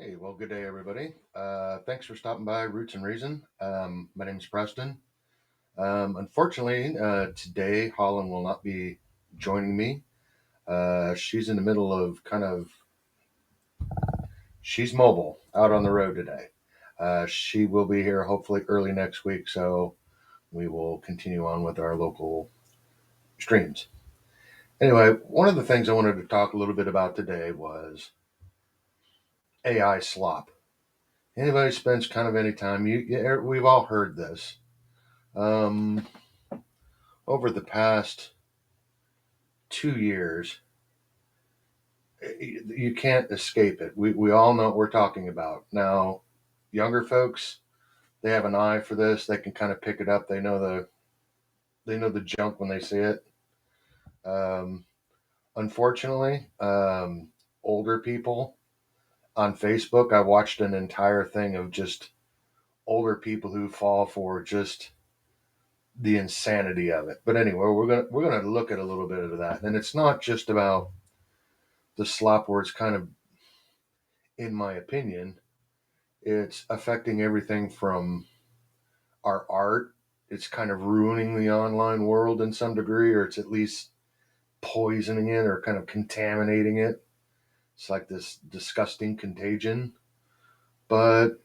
Hey, well, good day, everybody. Thanks for stopping by Roots and Reason. My name is Preston. Unfortunately, today Holland will not be joining me. She's in the middle of she's mobile out on the road today. She will be here hopefully early next week, so we will continue on with our local streams. Anyway, one of the things I wanted to talk a little bit about today was AI slop. Anybody spends kind of any time, we've all heard this. Um, Over the past 2 years, you can't escape it. We all know what we're talking about. Now, younger folks, they have an eye for this. They can kind of pick it up. They know the junk when they see it. Um, Unfortunately, older people on Facebook, I watched an entire thing of just older people who fall for just the insanity of it. But anyway, we're gonna look at a little bit of that, and it's not just about the slop where it's kind of, in my opinion, it's affecting everything from our art. It's kind of ruining the online world in some degree, or it's at least poisoning it or kind of contaminating it. It's like this disgusting contagion. But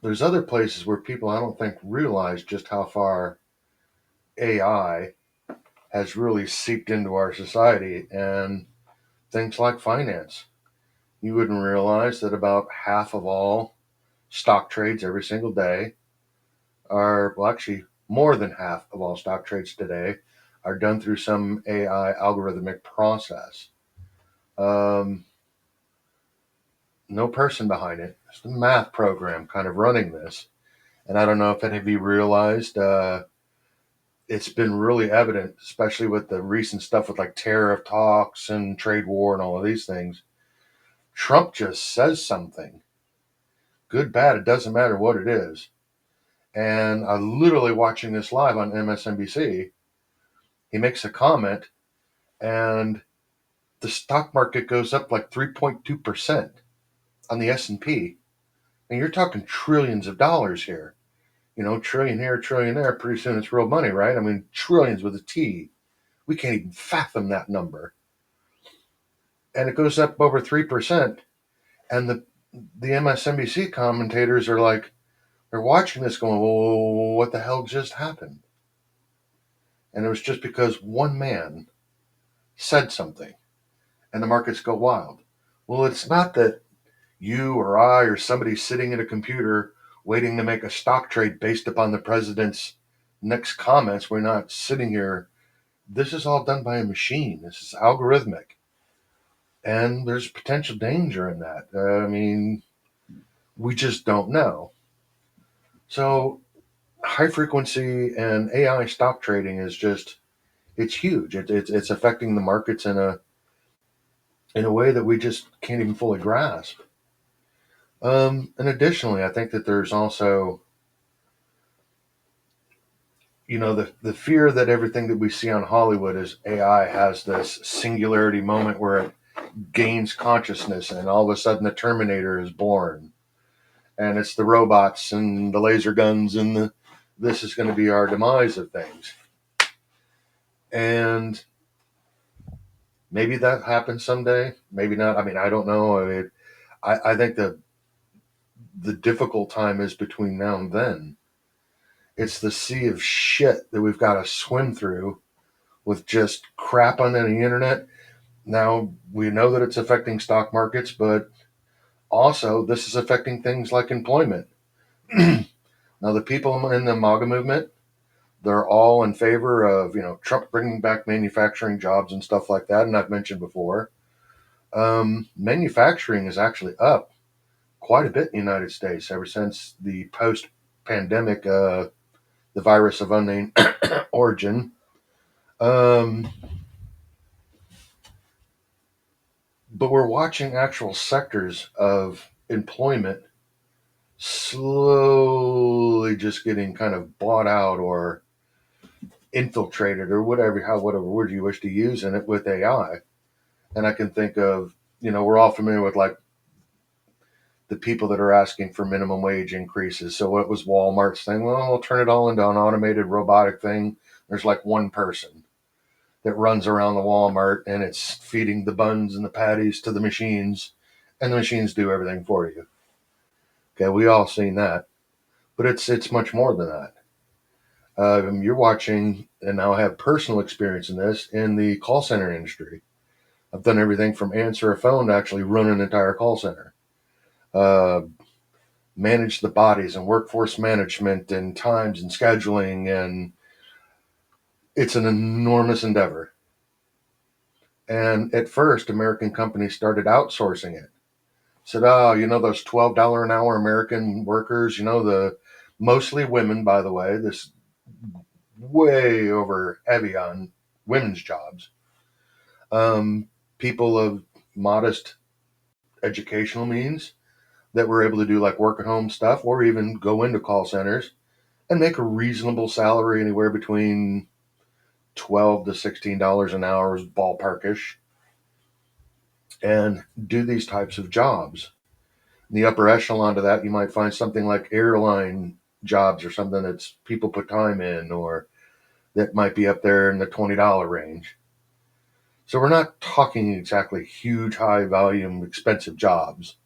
there's other places where people, I don't think, realize just how far AI has really seeped into our society, and things like finance. You wouldn't realize that about half of all stock trades every single day are, well, actually, more than half of all stock trades today are done through some AI algorithmic process. Um, no person behind it. It's a math program kind of running this. And I don't know if any of you realized, it's been really evident, especially with the recent stuff with like tariff talks and trade war and all of these things. Trump just says something, good, bad, it doesn't matter what it is. And I literally watching this live on MSNBC. He makes a comment, and the stock market goes up like 3.2% on the S&P. And you're talking trillions of dollars here. Trillion here, trillion there. Pretty soon it's real money, right? I mean, trillions with a T. We can't even fathom that number. And it goes up over 3%. And the MSNBC commentators are like, they're watching this going, well, what the hell just happened? And it was just because one man said something and the markets go wild. Well, it's not that you or I or somebody sitting at a computer waiting to make a stock trade based upon the president's next comments. We're not sitting here. This is all done by a machine. This is algorithmic. And there's potential danger in that. I mean, we just don't know. So, high frequency and AI stock trading is just, it's huge. It's affecting the markets in a way that we just can't even fully grasp. And additionally, I think that there's also, the fear that everything that we see on Hollywood is AI has this singularity moment where it gains consciousness, and all of a sudden the Terminator is born, and it's the robots and the laser guns, and this is going to be our demise of things. And maybe that happens someday, maybe not. I mean, I don't know. I think the difficult time is between now and then. It's the sea of shit that we've got to swim through with just crap on the internet. Now, we know that it's affecting stock markets, but also this is affecting things like employment. Now, the people in the MAGA movement, they're all in favor of, Trump bringing back manufacturing jobs and stuff like that. And I've mentioned before, manufacturing is actually up quite a bit in the United States ever since the post-pandemic, the virus of unnamed origin. Um, but we're watching actual sectors of employment slowly just getting kind of bought out or infiltrated or whatever word you wish to use in it with AI. And I can think of, we're all familiar with like the people that are asking for minimum wage increases. So what was Walmart's thing? Well, we'll turn it all into an automated robotic thing. There's like one person that runs around the Walmart and it's feeding the buns and the patties to the machines, and the machines do everything for you. Okay, we all seen that, but it's much more than that. You're watching, and now I have personal experience in this in the call center industry. I've done everything from answer a phone to actually run an entire call center. Uh, Manage the bodies and workforce management and times and scheduling, and it's an enormous endeavor. And at first, American companies started outsourcing it. Said, oh, those $12 an hour American workers, the mostly women, by the way, this way over heavy on women's jobs. People of modest educational means that were able to do like work at home stuff or even go into call centers and make a reasonable salary anywhere between $12 to $16 an hour is ballparkish, and do these types of jobs. In the upper echelon to that, you might find something like airline jobs or something that's people put time in, or that might be up there in the $20 range. So we're not talking exactly huge, high volume, expensive jobs.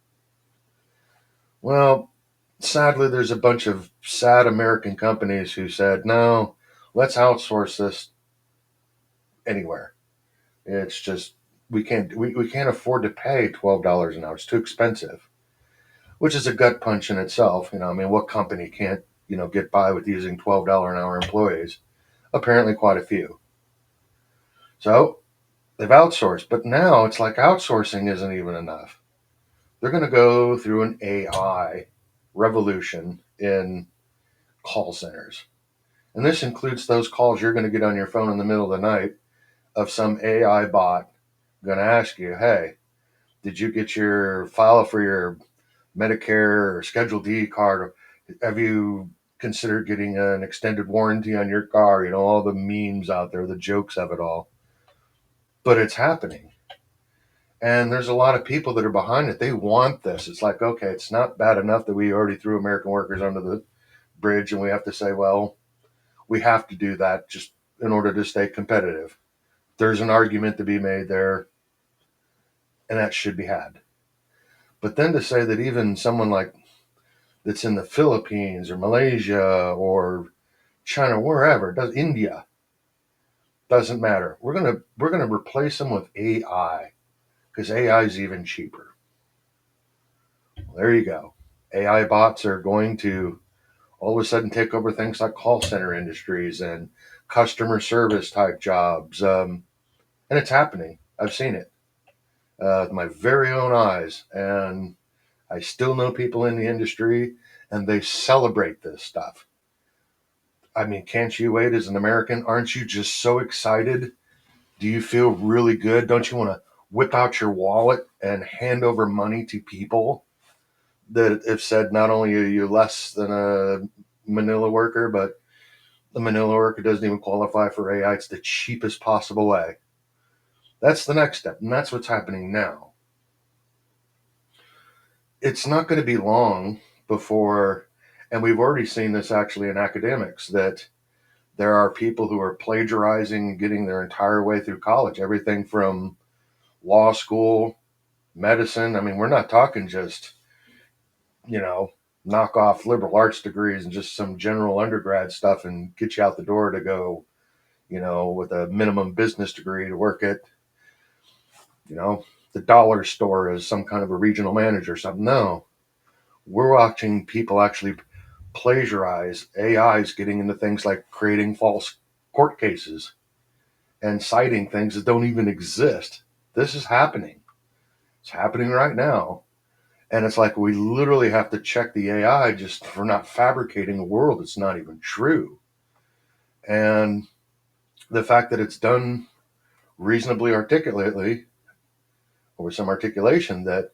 Well, sadly, there's a bunch of sad American companies who said, no, let's outsource this anywhere. It's just we can't afford to pay $12 an hour. It's too expensive, which is a gut punch in itself. I mean, what company can't get by with using $12 an hour employees? Apparently, quite a few. So they've outsourced, but now it's like outsourcing isn't even enough. They're going to go through an AI revolution in call centers. And this includes those calls you're going to get on your phone in the middle of the night of some AI bot going to ask you, hey, did you get your file for your Medicare or Schedule D card? Have you considered getting an extended warranty on your car? All the memes out there, the jokes of it all. But it's happening. And there's a lot of people that are behind it. They want this. It's like, okay, it's not bad enough that we already threw American workers under the bridge and we have to say, well, we have to do that just in order to stay competitive. There's an argument to be made there, and that should be had. But then to say that even someone like that's in the Philippines or Malaysia or China, wherever, India, doesn't matter. We're gonna replace them with AI because AI is even cheaper. Well, there you go. AI bots are going to all of a sudden take over things like call center industries and customer service type jobs, and it's happening. I've seen it with my very own eyes, and I still know people in the industry, and they celebrate this stuff. I mean, can't you wait as an American? Aren't you just so excited? Do you feel really good? Don't you want to whip out your wallet and hand over money to people that have said not only are you less than a Manila worker, but the Manila worker doesn't even qualify for AI? It's the cheapest possible way. That's the next step, and that's what's happening now. It's not going to be long before, and we've already seen this actually in academics, that there are people who are plagiarizing and getting their entire way through college, everything from law school, medicine. I mean, we're not talking just, you know, knock off liberal arts degrees and just some general undergrad stuff and get you out the door to go, with a minimum business degree to work at, you know, the dollar store as some kind of a regional manager or something. No, we're watching people actually plagiarize. AIs getting into things like creating false court cases and citing things that don't even exist. This is happening. It's happening right now. And it's like we literally have to check the AI just for not fabricating a world that's not even true. And the fact that it's done reasonably articulately, or with some articulation, that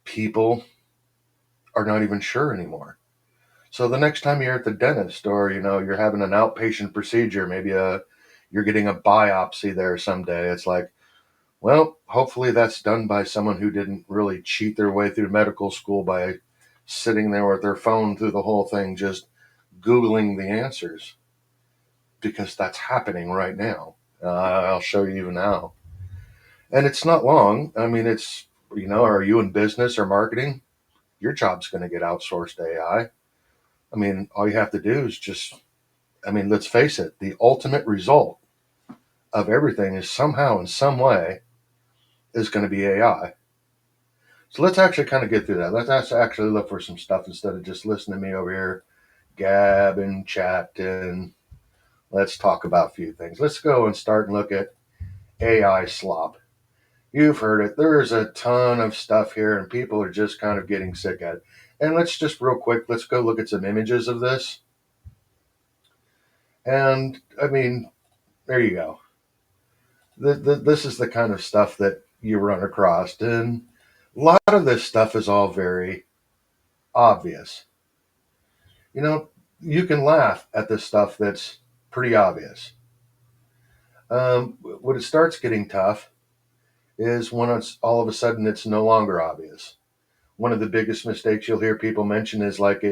people are not even sure anymore. So the next time you're at the dentist, or you're having an outpatient procedure, maybe you're getting a biopsy there someday, it's like, Well, hopefully that's done by someone who didn't really cheat their way through medical school by sitting there with their phone through the whole thing, just Googling the answers, because that's happening right now. I'll show you even now. And it's not long. I mean, are you in business or marketing? Your job's going to get outsourced to AI. I mean, all you have to do is let's face it, the ultimate result of everything is somehow, in some way, is going to be AI. So let's actually kind of get through that. Let's actually look for some stuff instead of just listening to me over here gab and chat, and let's talk about a few things. Let's go and start and look at AI slop. You've heard it. There's a ton of stuff here, and people are just kind of getting sick at it. And let's just real quick, let's go look at some images of this. And I mean, there you go. This is the kind of stuff that you run across. And a lot of this stuff is all very obvious. You know, you can laugh at this stuff that's pretty obvious. When it starts getting tough is when it's all of a sudden it's no longer obvious. One of the biggest mistakes you'll hear people mention is like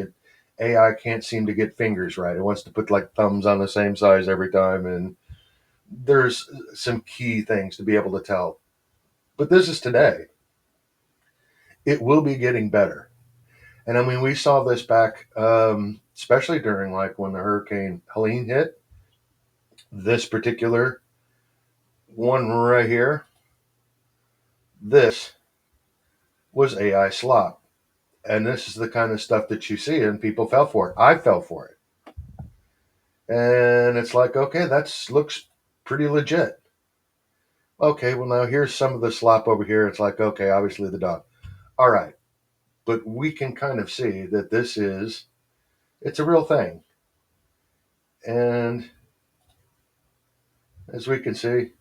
AI can't seem to get fingers right. It wants to put like thumbs on the same size every time, and there's some key things to be able to tell. But this is today. It will be getting better. And I mean, we saw this back, especially during like when the Hurricane Helene hit. This particular one right here, this was AI slop. And this is the kind of stuff that you see, and people fell for it. I fell for it. And it's like, okay, that looks pretty legit. Okay, well, now here's some of the slop over here. It's like, okay, obviously the dog. All right. But we can kind of see that it's a real thing. And as we can see,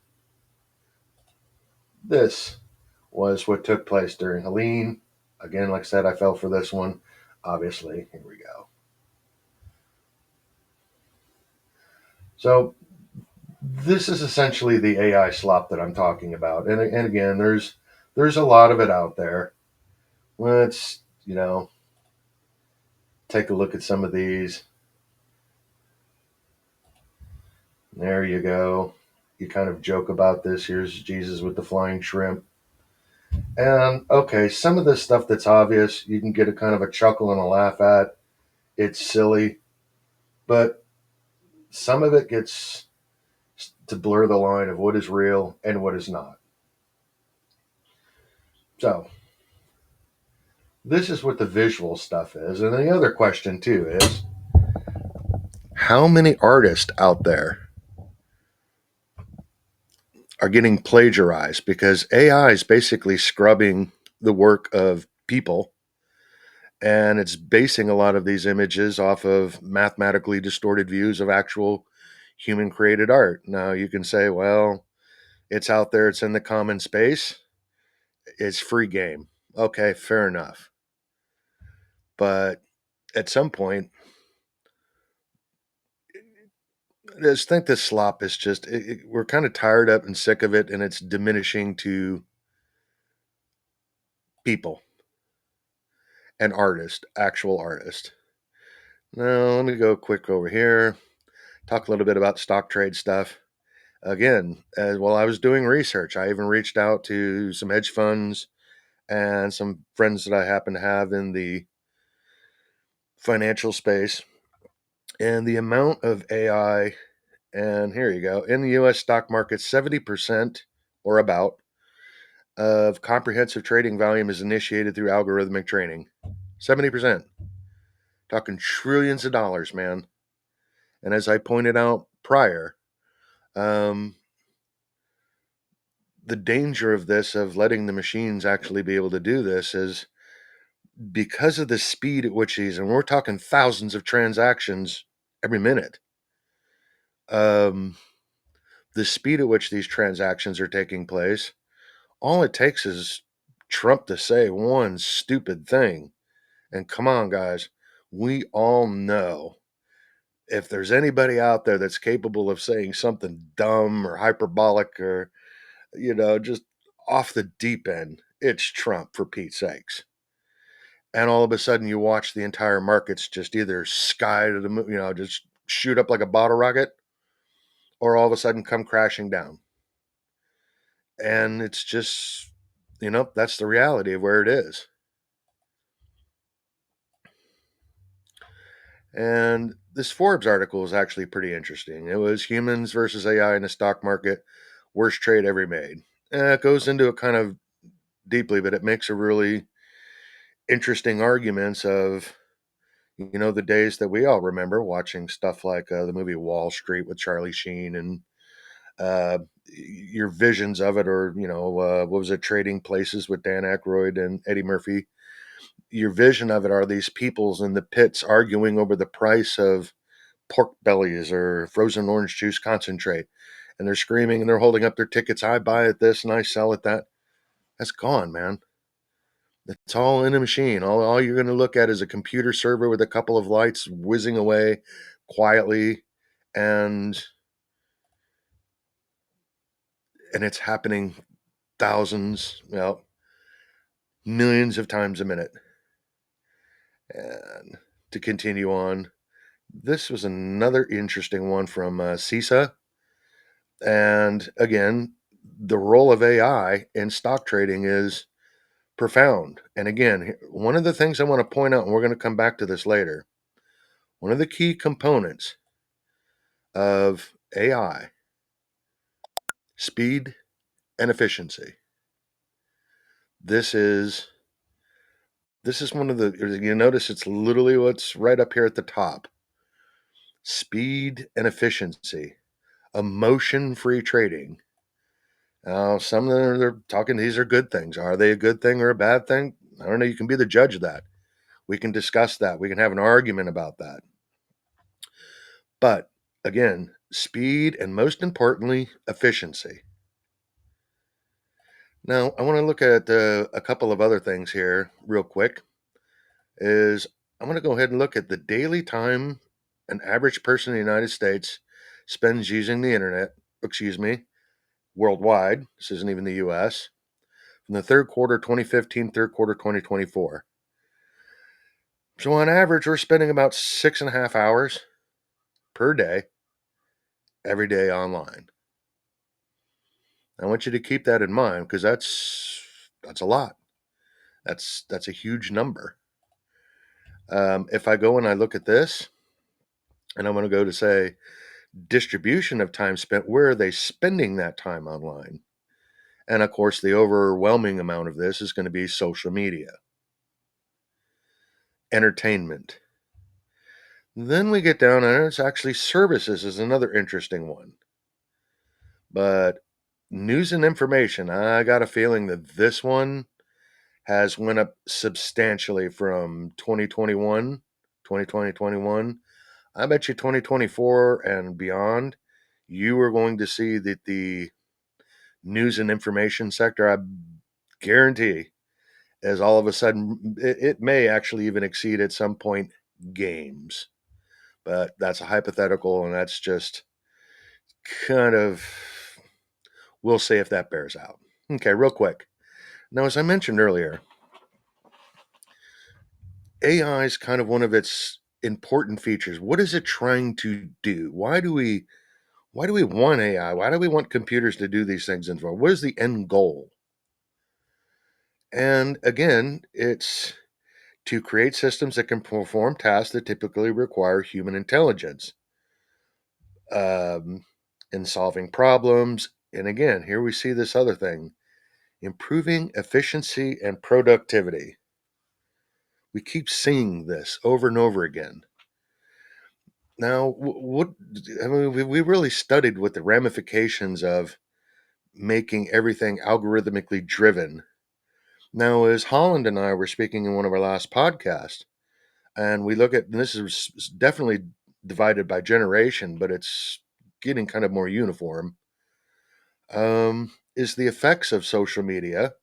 this was what took place during Helene. Again, like I said, I fell for this one. Obviously, here we go. So this is essentially the AI slop that I'm talking about. And again, there's a lot of it out there. Let's take a look at some of these. There you go. You kind of joke about this. Here's Jesus with the flying shrimp. And okay, some of this stuff that's obvious, you can get a kind of a chuckle and a laugh at. It's silly, but some of it gets to blur the line of what is real and what is not. So, this is what the visual stuff is. And the other question, too, is how many artists out there are getting plagiarized because AI is basically scrubbing the work of people, and it's basing a lot of these images off of mathematically distorted views of actual human created art. Now, you can say, well, it's out there, it's in the common space, it's free game. Okay, fair enough. But at some point, I just think this slop is just, we're kind of tired of and sick of it, and it's diminishing to people and artists, actual artists. Now, let me go quick over here, talk a little bit about stock trade stuff. Again, while I was doing research, I even reached out to some hedge funds and some friends that I happen to have in the financial space. And the amount of AI, and here you go, in the US stock market, 70% or about of comprehensive trading volume is initiated through algorithmic trading. 70%. Talking trillions of dollars, man. And as I pointed out prior, um, the danger of this, of letting the machines actually be able to do this, is because of the speed at which these, and we're talking thousands of transactions every minute, um, the speed at which these transactions are taking place, all it takes is Trump to say one stupid thing. And come on, guys, we all know if there's anybody out there that's capable of saying something dumb or hyperbolic or, just off the deep end, it's Trump for Pete's sakes. And all of a sudden you watch the entire markets just either sky to the moon, just shoot up like a bottle rocket, or all of a sudden come crashing down. And it's just, that's the reality of where it is. And this Forbes article is actually pretty interesting. It was humans versus AI in the stock market, worst trade ever made. And it goes into it kind of deeply, but it makes a really interesting arguments of, the days that we all remember watching stuff like the movie Wall Street with Charlie Sheen and your visions of it, or, what was it, Trading Places with Dan Aykroyd and Eddie Murphy. Your vision of it are these peoples in the pits arguing over the price of pork bellies or frozen orange juice concentrate. And they're screaming and they're holding up their tickets. I buy at this and I sell at that. That's gone, man. It's all in a machine. All you're going to look at is a computer server with a couple of lights whizzing away quietly, and it's happening thousands, millions of times a minute. And to continue on, this was another interesting one from CISA. And again, the role of AI in stock trading is profound. And again, one of the things I want to point out, and we're going to come back to this later, one of the key components of AI, speed and efficiency. This is one of the, you notice it's literally what's right up here at the top. Speed and efficiency, emotion-free trading. Now, some of them are talking, these are good things. Are they a good thing or a bad thing? I don't know. You can be the judge of that. We can discuss that. We can have an argument about that. But again, speed and most importantly, efficiency. Now, I want to look at a couple of other things here real quick. I'm going to go ahead and look at the daily time an average person in the United States spends using the internet, worldwide. This isn't even the US. From the third quarter 2015, third quarter 2024. So on average, we're spending about 6.5 hours per day, every day online. I want you to keep that in mind because that's a lot. That's a huge number. If I go and I look at this, and I'm going to go to say distribution of time spent, where are they spending that time online? And of course, the overwhelming amount of this is going to be social media, entertainment. Then we get down, and it's actually services is another interesting one. But news and information, I got a feeling that this one has went up substantially from 2021, 2020, I bet you 2024 and beyond, you are going to see that the news and information sector, I guarantee, as all of a sudden, it may actually even exceed at some point games. But that's a hypothetical, and that's just kind of, we'll see if that bears out. Okay, real quick. Now, as I mentioned earlier, AI is kind of one of its important features. What is it trying to do? Why do we want AI? Why do we want computers to do these things? And what is the end goal? And again, it's to create systems that can perform tasks that typically require human intelligence in solving problems. And again, here we see this other thing, improving efficiency and productivity. We keep seeing this over and over again. Now, we really studied what the ramifications of making everything algorithmically driven. Now, as Holland and I were speaking in one of our last podcasts, and we look at, and this is definitely divided by generation, but it's getting kind of more uniform, is the effects of social media.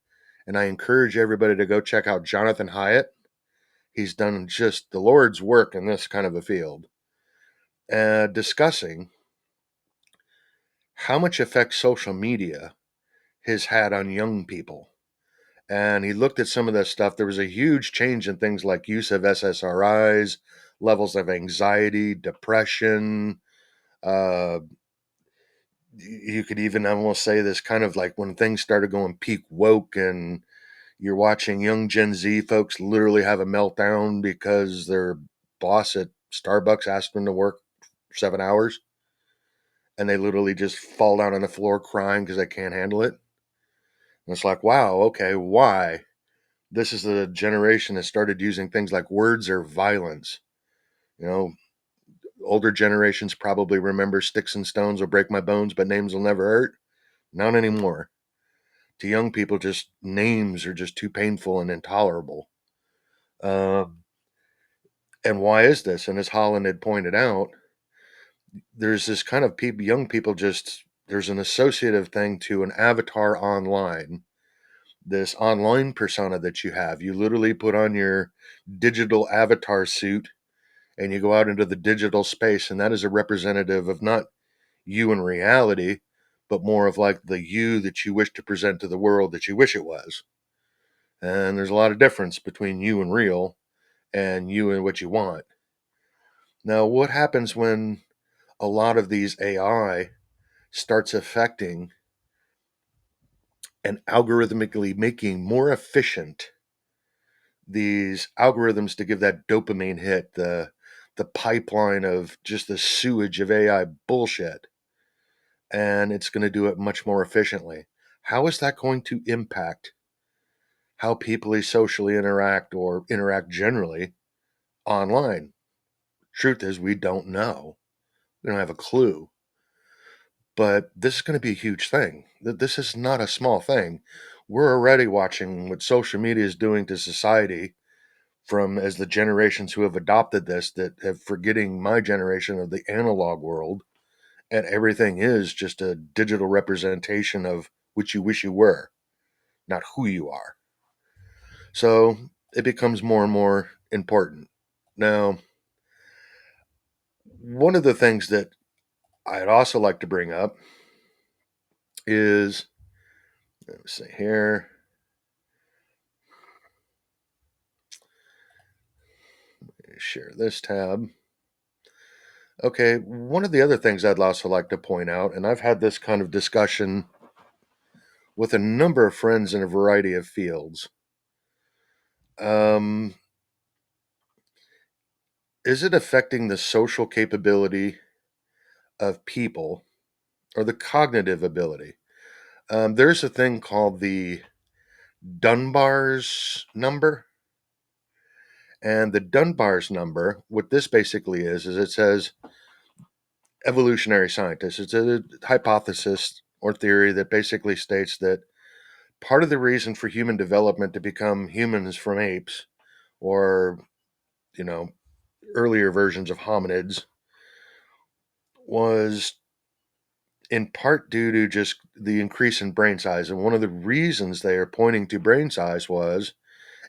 And I encourage everybody to go check out Jonathan Hyatt. He's done just the Lord's work in this kind of a field, discussing how much affects social media his hat on young people. And he looked at some of this stuff. There was a huge change in things like use of SSRIs, levels of anxiety, depression. Uh, you could even almost say this kind of like when things started going peak woke, and you're watching young Gen Z folks literally have a meltdown because their boss at Starbucks asked them to work 7 hours, and they literally just fall down on the floor crying because they can't handle it. And it's like, wow, okay, why? This is the generation that started using things like words or violence. You know, older generations probably remember sticks and stones will break my bones, but names will never hurt. Not anymore. To young people, just names are just too painful and intolerable. Um, and why is this? And as Holland had pointed out, there's this kind of people, young people just, there's an associative thing to an avatar online, this online persona that you have. You literally put on your digital avatar suit and you go out into the digital space, and that is a representative of not you in reality, but more of like the you that you wish to present to the world that you wish it was. And there's a lot of difference between you and real and you and what you want. Now, what happens when a lot of these AI starts affecting and algorithmically making more efficient these algorithms to give that dopamine hit, the pipeline of just the sewage of AI bullshit, and it's going to do it much more efficiently. How is that going to impact how people socially interact or interact generally online? Truth is, we don't know. We don't have a clue. But this is going to be a huge thing. This is not a small thing. We're already watching what social media is doing to society from as the generations who have adopted this that have forgetting my generation of the analog world, and everything is just a digital representation of what you wish you were, not who you are. So it becomes more and more important. Now, one of the things that I'd also like to bring up is, let's see here. Share this tab. Okay, one of the other things I'd also like to point out, and I've had this kind of discussion with a number of friends in a variety of fields. Um, is it affecting the social capability of people or the cognitive ability? There's a thing called the Dunbar's number. And the Dunbar's number, what this basically is it says evolutionary scientists. It's a hypothesis or theory that basically states that part of the reason for human development to become humans from apes or, you know, earlier versions of hominids was in part due to just the increase in brain size. And one of the reasons they are pointing to brain size was,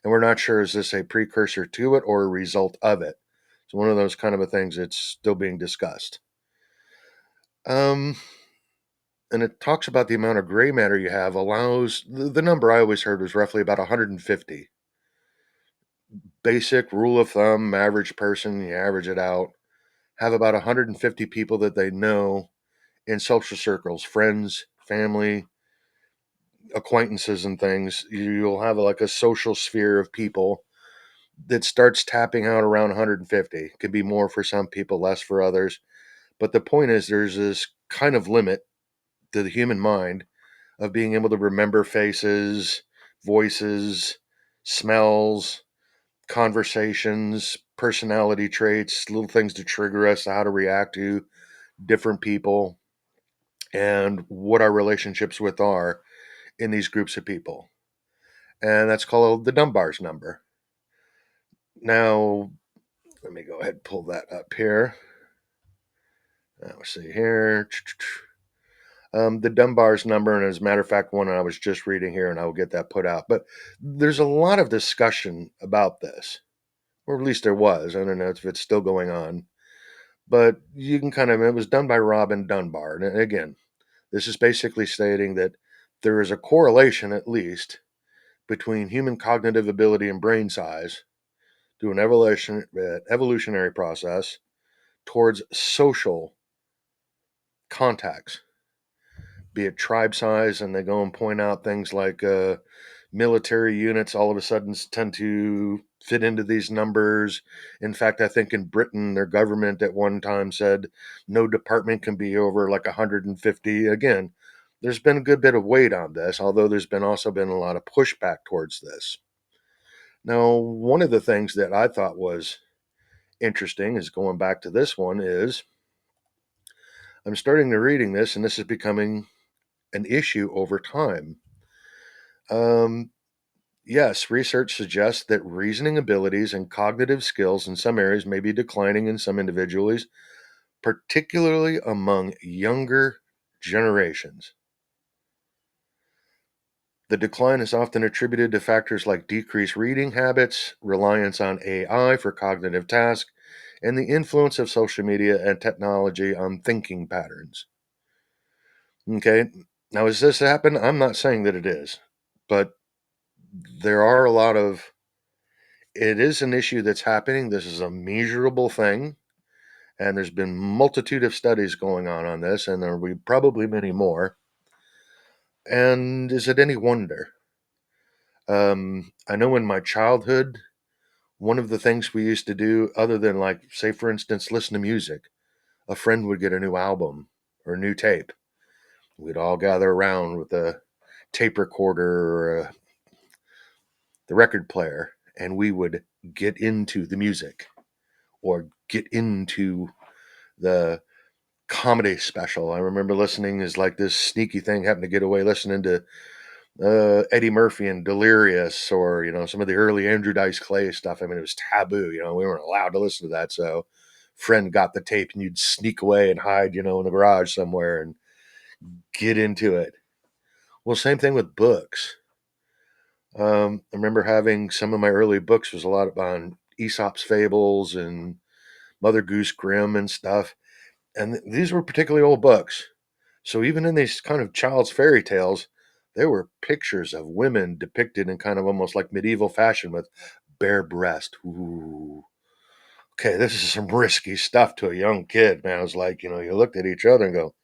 and we're not sure is this a precursor to it or a result of it. It's one of those kind of a things that's still being discussed. Um, and it talks about the amount of gray matter you have allows the number I always heard was roughly about 150. Basic rule of thumb, average person, you average it out, have about 150 people that they know in social circles, friends, family, acquaintances, and things. You'll have like a social sphere of people that starts tapping out around 150. It could be more for some people, less for others. But the point is, there's this kind of limit to the human mind of being able to remember faces, voices, smells, conversations, personality traits, little things to trigger us, how to react to different people, and what our relationships with are in these groups of people. And that's called the Dunbar's number. Now, let me go ahead and pull that up here. Let's see here. The Dunbar's number, and as a matter of fact, one I was just reading here, and I will get that put out. But there's a lot of discussion about this, or at least there was. I don't know if it's still going on, but you can kind of, it was done by Robin Dunbar. And again, this is basically stating that there is a correlation, at least, between human cognitive ability and brain size through an evolutionary process towards social contacts, be it tribe size, and they go and point out things like military units all of a sudden tend to fit into these numbers. In fact, I think in Britain, their government at one time said no department can be over like 150. Again, there's been a good bit of weight on this, although there's been also been a lot of pushback towards this. Now, one of the things that I thought was interesting is going back to this one is I'm starting to reading this, and this is becoming an issue over time. Um, yes, research suggests that reasoning abilities and cognitive skills in some areas may be declining in some individuals, particularly among younger generations. The decline is often attributed to factors like decreased reading habits, reliance on AI for cognitive tasks, and the influence of social media and technology on thinking patterns. Okay, now has this happened? I'm not saying that it is, but there are a lot of it is an issue that's happening. This is a measurable thing, and there's been multitude of studies going on this, and there will be probably many more. And is it any wonder? I know in my childhood, one of the things we used to do, other than like, say, for instance, listen to music, a friend would get a new album or a new tape. We'd all gather around with a tape recorder or the record player, and we would get into the music or get into the comedy special. I remember listening as like this sneaky thing, happened to get away listening to Eddie Murphy and Delirious, or some of the early Andrew Dice Clay stuff. I mean, it was taboo. We weren't allowed to listen to that. So, friend got the tape, and you'd sneak away and hide, in the garage somewhere and get into it. Well, same thing with books. I remember having some of my early books was a lot on Aesop's fables and Mother Goose Grimm and stuff. And these were particularly old books. So even in these kind of child's fairy tales, there were pictures of women depicted in kind of almost like medieval fashion with bare breast. Ooh. Okay, this is some risky stuff to a young kid, man. I was like, you looked at each other and go,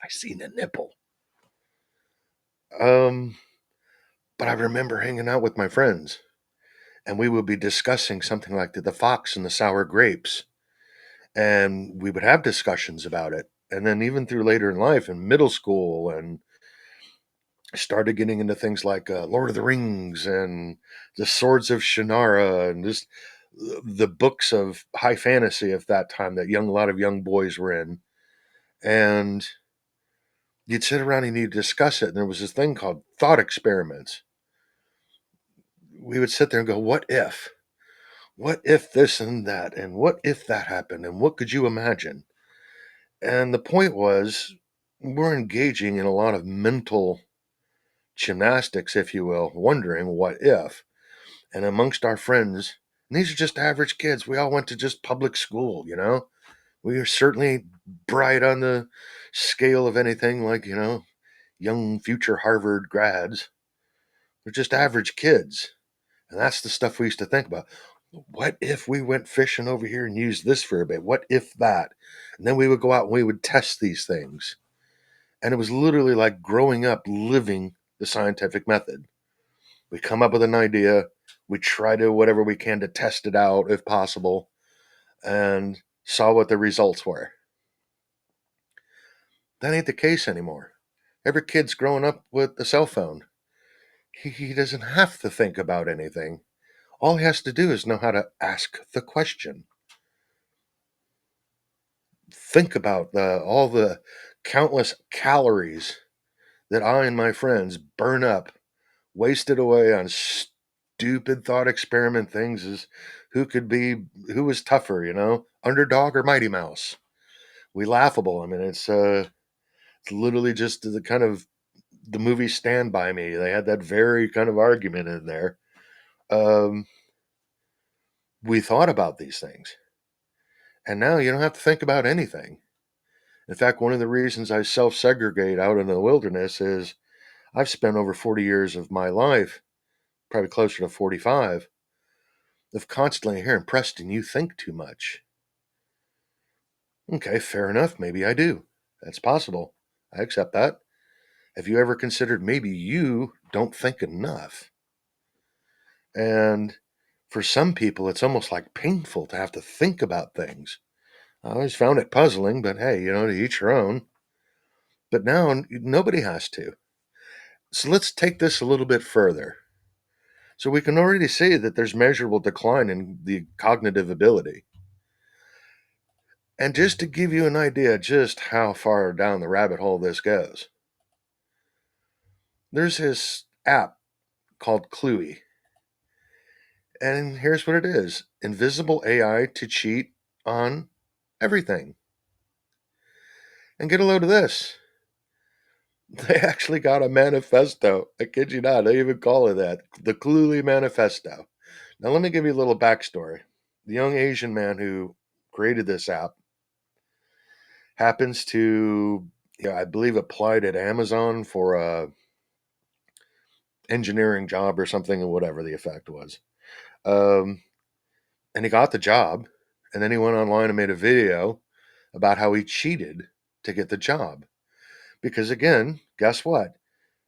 I seen a nipple. Um, but I remember hanging out with my friends, and we would be discussing something like the fox and the sour grapes, and we would have discussions about it. And then even through later in life, in middle school, and started getting into things like Lord of the Rings and the Swords of Shannara, and just the books of high fantasy of that time that a lot of young boys were in. And you'd sit around and you'd discuss it. And there was this thing called thought experiments. We would sit there and go, what if? What if this and that? And what if that happened? And what could you imagine? And the point was, we're engaging in a lot of mental gymnastics, if you will, wondering what if. And amongst our friends, and these are just average kids, we all went to just public school, We are certainly bright on the scale of anything like, young future Harvard grads. They're just average kids. And that's the stuff we used to think about. What if we went fishing over here and used this for a bit? What if that? And then we would go out and we would test these things. And it was literally like growing up living the scientific method. We come up with an idea, we try to whatever we can to test it out if possible, and saw what the results were. That ain't the case anymore. Every kid's growing up with a cell phone. He doesn't have to think about anything. All he has to do is know how to ask the question. Think about all the countless calories that I and my friends burn up, wasted away on stupid thought experiment things as who was tougher, underdog or Mighty Mouse. We laughable. I mean, it's literally just the kind of the movie Stand By Me. They had that very kind of argument in there. Um, we thought about these things, and now you don't have to think about anything. In fact, one of the reasons I self segregate out in the wilderness is I've spent over 40 years of my life, probably closer to 45, of constantly hearing, Preston, you think too much. Okay, fair enough. Maybe I do. That's possible. I accept that. Have you ever considered maybe you don't think enough? And for some people, it's almost like painful to have to think about things. I always found it puzzling, but hey, to each your own. But now nobody has to. So let's take this a little bit further. So we can already see that there's measurable decline in the cognitive ability. And just to give you an idea just how far down the rabbit hole this goes, there's this app called Cluey. And here's what it is: invisible AI to cheat on everything. And get a load of this. They actually got a manifesto. I kid you not. They even call it that, the Cluey Manifesto. Now, let me give you a little backstory. The young Asian man who created this app happens to, I believe, applied at Amazon for a engineering job or something, or whatever the effect was. Um, and he got the job, and then he went online and made a video about how he cheated to get the job. Because again, guess what?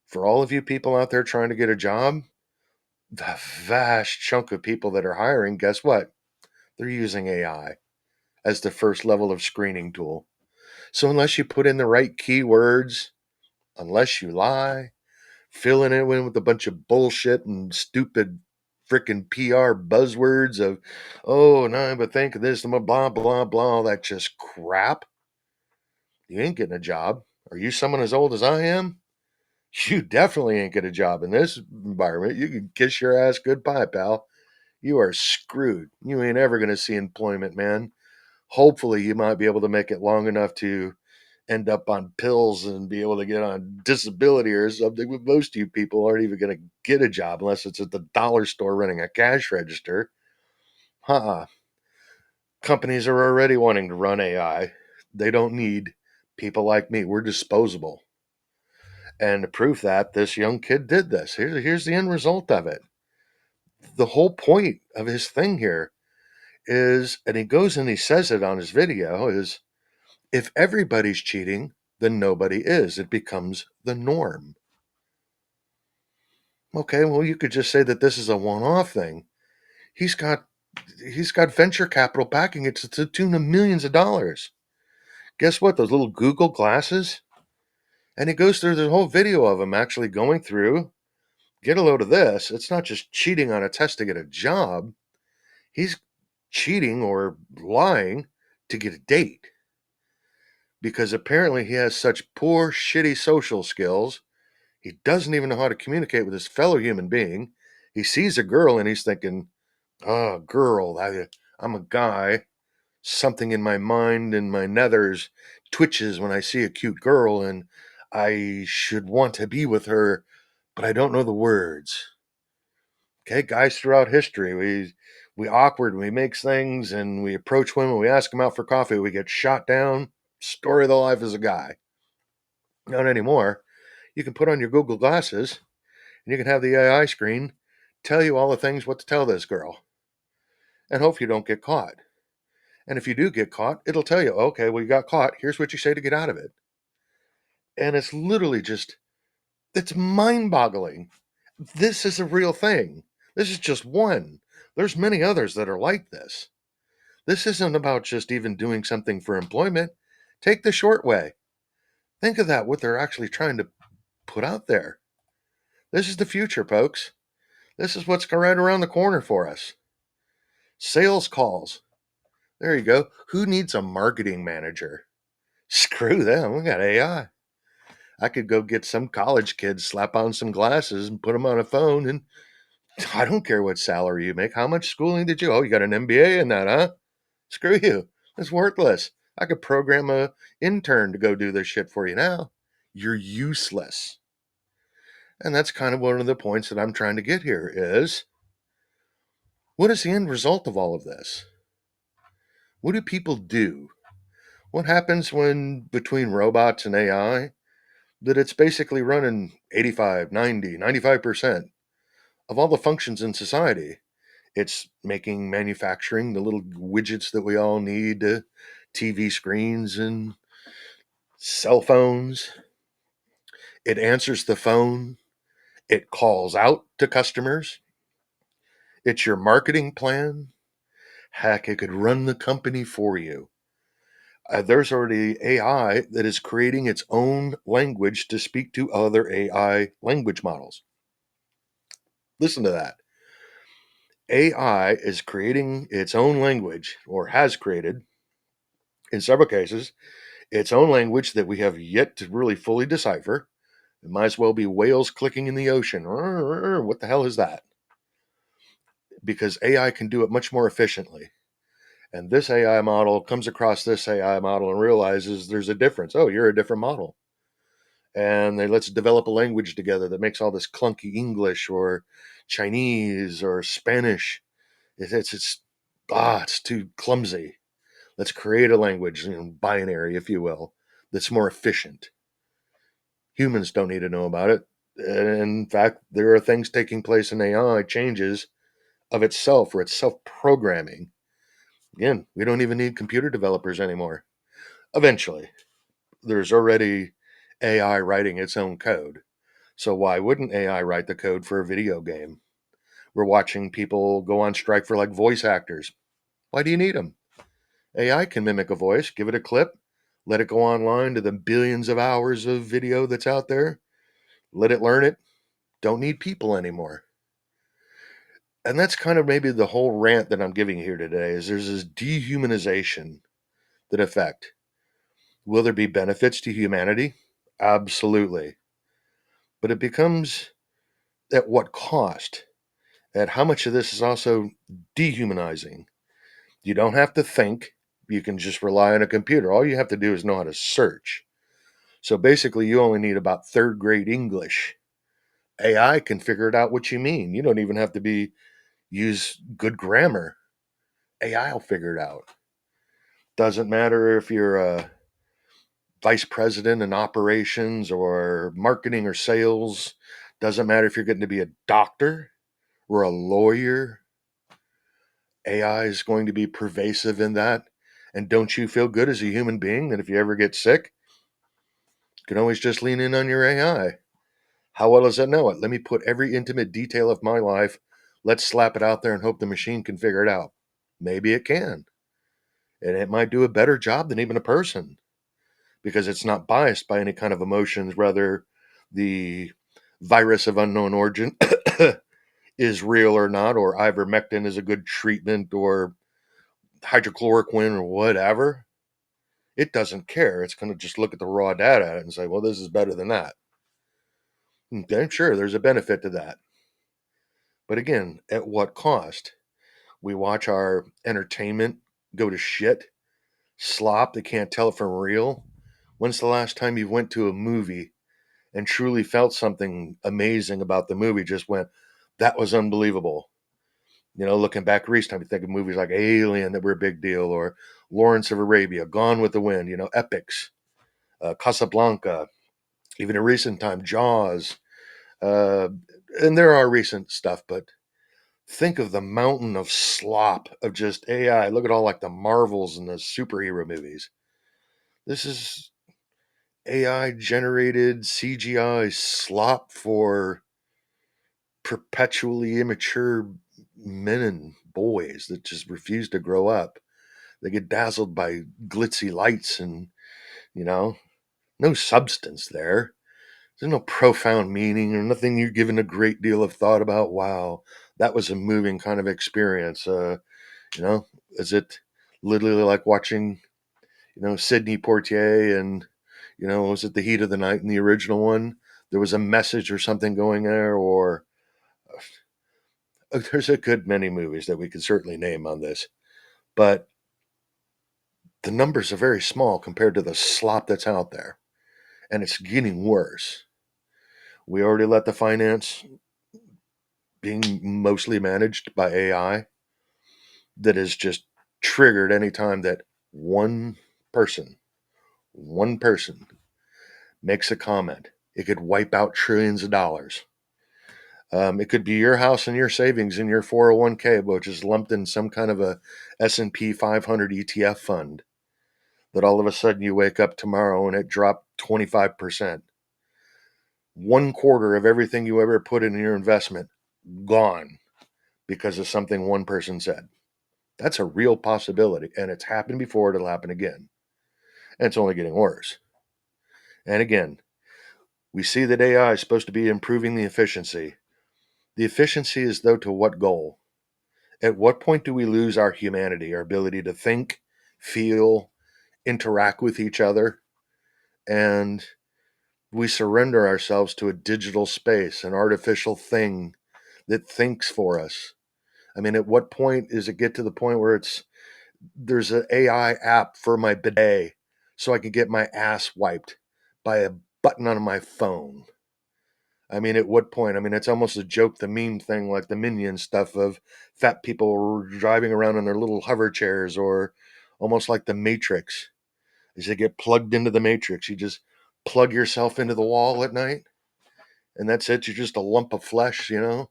For all of you people out there trying to get a job, the vast chunk of people that are hiring, guess what? They're using AI as the first level of screening tool. So unless you put in the right keywords, unless you lie, filling it in with a bunch of bullshit and stupid freaking PR buzzwords of, oh, no, but think of this, blah, blah, blah, all that just crap, you ain't getting a job. Are you someone as old as I am? You definitely ain't get a job in this environment. You can kiss your ass goodbye, pal. You are screwed. You ain't ever going to see employment, man. Hopefully, you might be able to make it long enough to end up on pills and be able to get on disability or something. But most of you people aren't even going to get a job unless it's at the dollar store running a cash register. Companies are already wanting to run AI. They don't need people like me. We're disposable. And to prove that, this young kid did this. Here's the end result of it. The whole point of his thing here is, and he goes and he says it on his video, is if everybody's cheating, then nobody is. It becomes the norm. Okay, well, you could just say that this is a one-off thing. He's got he's got venture capital backing it to the tune of millions of dollars. Guess what? Those little Google glasses? And he goes through the whole video of him actually going through. Get a load of this. It's not just cheating on a test to get a job. He's cheating or lying to get a date. Because apparently he has such poor, shitty social skills. He doesn't even know how to communicate with his fellow human being. He sees a girl and he's thinking, oh, girl, I'm a guy. Something in my mind and my nethers twitches when I see a cute girl and I should want to be with her, but I don't know the words. Okay, guys throughout history, we awkward, we make things and we approach women, we ask them out for coffee, we get shot down. Story of the life as a guy. Not anymore. You can put on your Google glasses and you can have the AI screen tell you all the things what to tell this girl. And hope you don't get caught. And if you do get caught, it'll tell you, okay, well, you got caught. Here's what you say to get out of it. And it's literally just, it's mind boggling. This is a real thing. This is just one. There's many others that are like this. This isn't about just even doing something for employment. Take the short way. Think of that, what they're actually trying to put out there. This is the future, folks. This is what's right around the corner for us. Sales calls. There you go. Who needs a marketing manager? Screw them. We got AI. I could go get some college kids, slap on some glasses, and put them on a phone. And I don't care what salary you make. How much schooling did you? Oh, you got an MBA in that, huh? Screw you. It's worthless. I could program a intern to go do this shit for you now. You're useless. And that's kind of one of the points that I'm trying to get here is, what is the end result of all of this? What do people do? What happens when between robots and AI? that it's basically running 85, 90, 95% of all the functions in society. It's making manufacturing the little widgets that we all need, TV screens and cell phones. It answers the phone. It calls out to customers. It's your marketing plan. Heck, it could run the company for you. There's already AI that is creating its own language to speak to other AI language models. Listen to that. AI is creating its own language, or has created, in several cases, its own language that we have yet to really fully decipher. It might as well be whales clicking in the ocean. What the hell is that? Because AI can do it much more efficiently. And this AI model comes across this AI model and realizes there's a difference. Oh, you're a different model. And they let's develop a language together that makes all this clunky English or Chinese or Spanish. It's too clumsy. Let's create a language, binary, if you will, that's more efficient. Humans don't need to know about it. In fact, there are things taking place in AI changes of itself or it's self programming. Again, we don't even need computer developers anymore. Eventually, there's already AI writing its own code. So why wouldn't AI write the code for a video game? We're watching people go on strike for like voice actors. Why do you need them? AI can mimic a voice, give it a clip, let it go online to the billions of hours of video that's out there, let it learn it. Don't need people anymore. And that's kind of maybe the whole rant that I'm giving here today is there's this dehumanization that affect. Will there be benefits to humanity? Absolutely. But it becomes at what cost? At how much of this is also dehumanizing? You don't have to think. You can just rely on a computer. All you have to do is know how to search. So basically, you only need about third grade English. AI can figure it out what you mean. You don't even have to use good grammar. AI will figure it out. Doesn't matter if you're a vice president in operations or marketing or sales. Doesn't matter if you're getting to be a doctor or a lawyer. AI is going to be pervasive in that. And don't you feel good as a human being that if you ever get sick, you can always just lean in on your AI? How well does it know it? Let me put every intimate detail of my life. Let's slap it out there and hope the machine can figure it out. Maybe it can. And it might do a better job than even a person because it's not biased by any kind of emotions. Rather, the virus of unknown origin is real or not, or ivermectin is a good treatment, or hydrochloroquine or whatever. It doesn't care. It's going to just look at the raw data and say, well, this is better than that. Okay, sure, there's a benefit to that. But again, at what cost? We watch our entertainment go to shit, slop that can't tell it from real. When's the last time you went to a movie and truly felt something amazing about the movie? Just went, that was unbelievable. Looking back recently, you think of movies like Alien that were a big deal, or Lawrence of Arabia, Gone with the Wind, epics, Casablanca, even in recent time, Jaws. Uh, and there are recent stuff, but think of the mountain of slop of just AI. Look at all like the Marvels and the superhero movies. This is AI generated CGI slop for perpetually immature men and boys that just refuse to grow up. They get dazzled by glitzy lights and, you know, no substance there. There's no profound meaning or nothing you're given a great deal of thought about. Wow, that was a moving kind of experience. Is it literally like watching, Sidney Poitier and, was it The Heat of the Night in the original one? There was a message or something going there, or there's a good many movies that we could certainly name on this, but the numbers are very small compared to the slop that's out there, and it's getting worse. We already let the finance being mostly managed by AI that is just triggered anytime that one person, one person makes a comment. It could wipe out trillions of dollars. It could be your house and your savings in your 401k, which is lumped in some kind of a S&P 500 ETF fund. That all of a sudden you wake up tomorrow and it dropped 25%. 1/4 of everything you ever put in your investment gone because of something one person said. That's a real possibility, and it's happened before. It'll happen again, and it's only getting worse. And again, we see that AI is supposed to be improving the efficiency. The efficiency is, though, to what goal? At what point do we lose our humanity, our ability to think, feel, interact with each other, and we surrender ourselves to a digital space, an artificial thing that thinks for us? I mean, at what point is it get to the point where there's an AI app for my bidet so I can get my ass wiped by a button on my phone? I mean, at what point? I mean, it's almost a joke, the meme thing, like the Minion stuff of fat people driving around in their little hover chairs, or almost like the Matrix. As they get plugged into the Matrix, you just plug yourself into the wall at night, and that's it. You're just a lump of flesh, you know?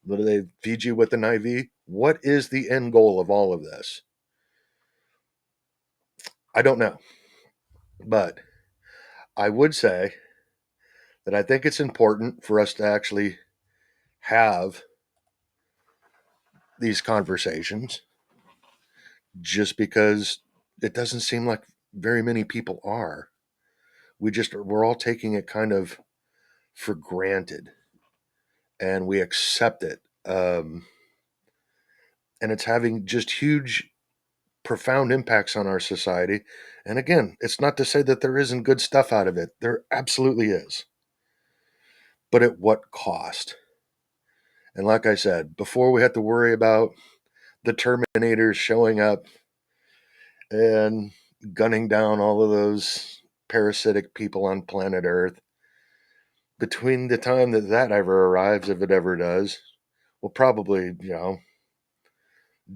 What do they feed you with an IV? What is the end goal of all of this? I don't know. But I would say that I think it's important for us to actually have these conversations, just because it doesn't seem like very many people are. We're all taking it kind of for granted, and we accept it. And it's having just huge, profound impacts on our society. And again, it's not to say that there isn't good stuff out of it. There absolutely is. But at what cost? And like I said, before we have to worry about the Terminators showing up and gunning down all of those parasitic people on planet Earth, between the time that that ever arrives, if it ever does, we'll probably,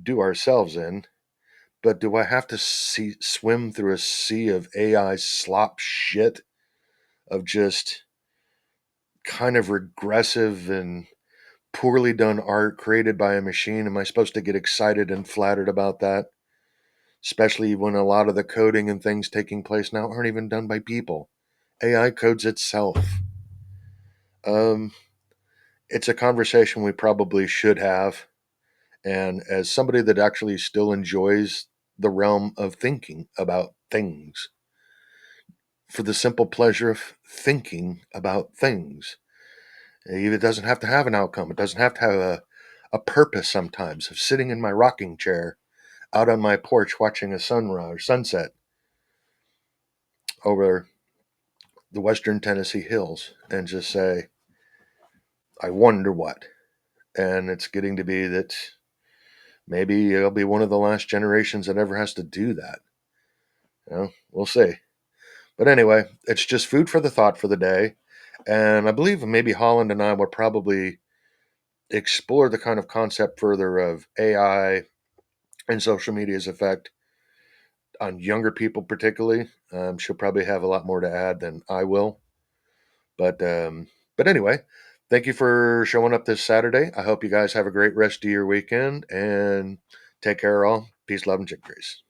do ourselves in. But do I have to swim through a sea of AI slop shit, of just kind of regressive and poorly done art created by a machine? Am I supposed to get excited and flattered about that? Especially when a lot of the coding and things taking place now aren't even done by people. AI codes itself. Um, it's a conversation we probably should have. And as somebody that actually still enjoys the realm of thinking about things, for the simple pleasure of thinking about things, it doesn't have to have an outcome. It doesn't have to have a purpose sometimes, of sitting in my rocking chair out on my porch watching a sunrise, sunset over the western Tennessee hills, and just say, I wonder what. And it's getting to be that maybe I'll be one of the last generations that ever has to do that. We'll see. But anyway, it's just food for the thought for the day. And I believe maybe Holland and I will probably explore the kind of concept further of AI and social media's effect on younger people, particularly. She'll probably have a lot more to add than I will. But anyway, thank you for showing up this Saturday. I hope you guys have a great rest of your weekend, and take care, all. Peace, love, and chick grease.